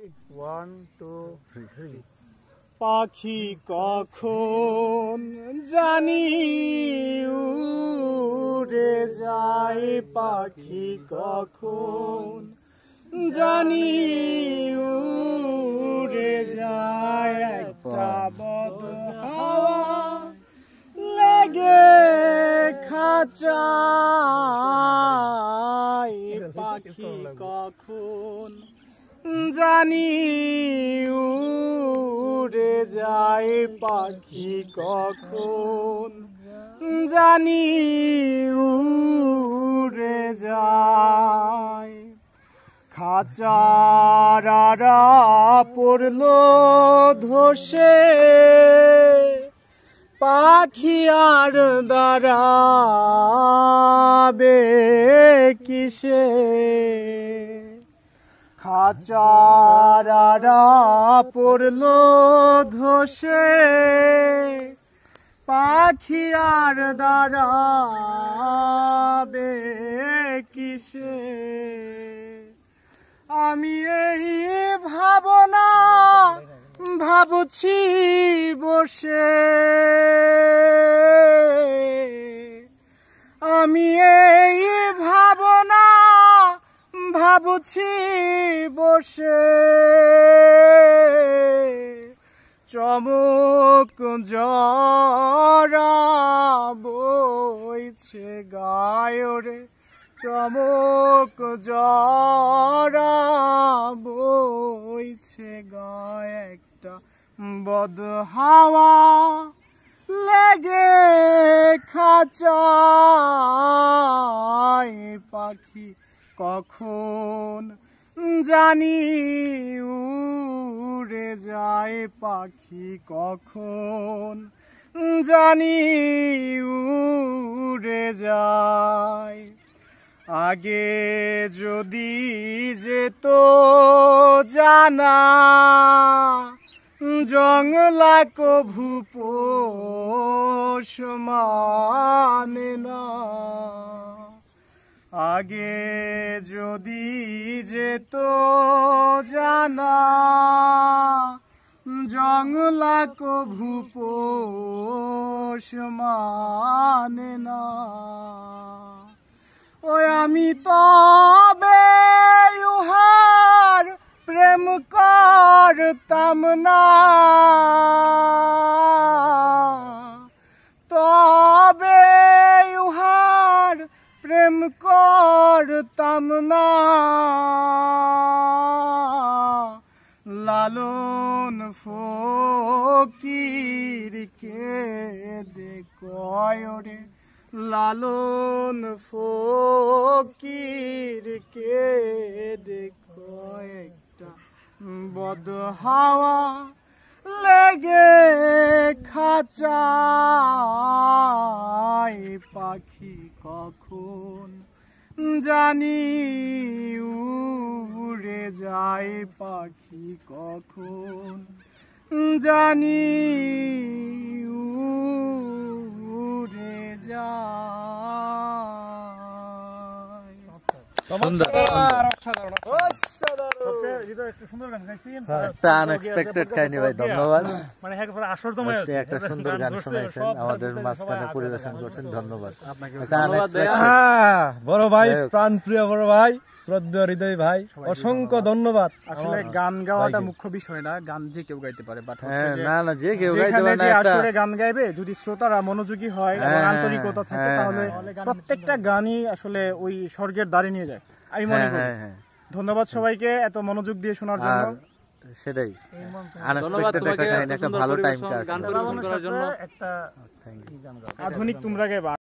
1 2 3 পাখি কখন জানি উড়ে যায়, পাখি কখন জানি উড়ে যায়, একটা বদ হাওয়া লেগে খাঁচায়, পাখি কখন জানি উড়ে যায়, পাখি কখন জানি উড়ে যায়। খাঁচারা পড়লো ধসে, পাখি আর দাঁড়াবে কিসে, খাঁচারা পড়লো ধসে, পাখি আর দাঁড়াবে কিসে। আমি এই ভাবনা ভাবছি বসে, আমি এই ভাবনা ভাবছি বসে, চমক জরা বইছে গায় রে, চমক জরা বইছে গায়, একটা বদ হাওয়া লেগে খাঁচায়, পাখি কখন জানি উড়ে যায়, পাখি কখন জানি উড়ে যায়। আগে যদি যেত জানা, জংলা কভু পোষ মানে না, আগে যদি যেত জানা, জংলা কভু পোষ মানে না। ওই আমি তবে উহার প্রেম করতাম না, তবে উহার প্রেম করতাম না। লালন ফকির কে দেখয় রে, লালন ফকির কে দেখয়, একটা বদ হাওয়া লেগে খাঁচায়, পাখি কখন জানি উড়ে যায়, পাখি কখন জানি উড়ে যায়। আনএক্সপেক্টেড কাহিনী ভাই, ধন্যবাদ। একটা সুন্দর গান শোনাইছেন, আমাদের মাঝখানে পরিবেশন করছেন, ধন্যবাদ। বড় ভাই, প্রাণ প্রিয় বড় ভাই, শ্রদ্ধেয় হৃদয় ভাই, অসংখ্য ধন্যবাদ। আসলে গান গাওয়াটা মুখ্য বিষয় না, গান যে কেউ গাইতে পারে, বাট না যে কেউ গাইতে পারে না, আসলে গান গাইবে যদি শ্রোতারা মনোযোগী হয় এবং আন্তরিকতা থাকে, তাহলে প্রত্যেকটা গানই আসলে ওই স্বর্গের দ্বারে নিয়ে যায় আমি মনে করি। ধন্যবাদ সবাইকে এত মনোযোগ দিয়ে শোনার জন্য। সেটাই আনএক্সপেক্টেড একটা কাহিনী, একটা ভালো টাইম কাট। আধুনিক তোমরা গাইবা।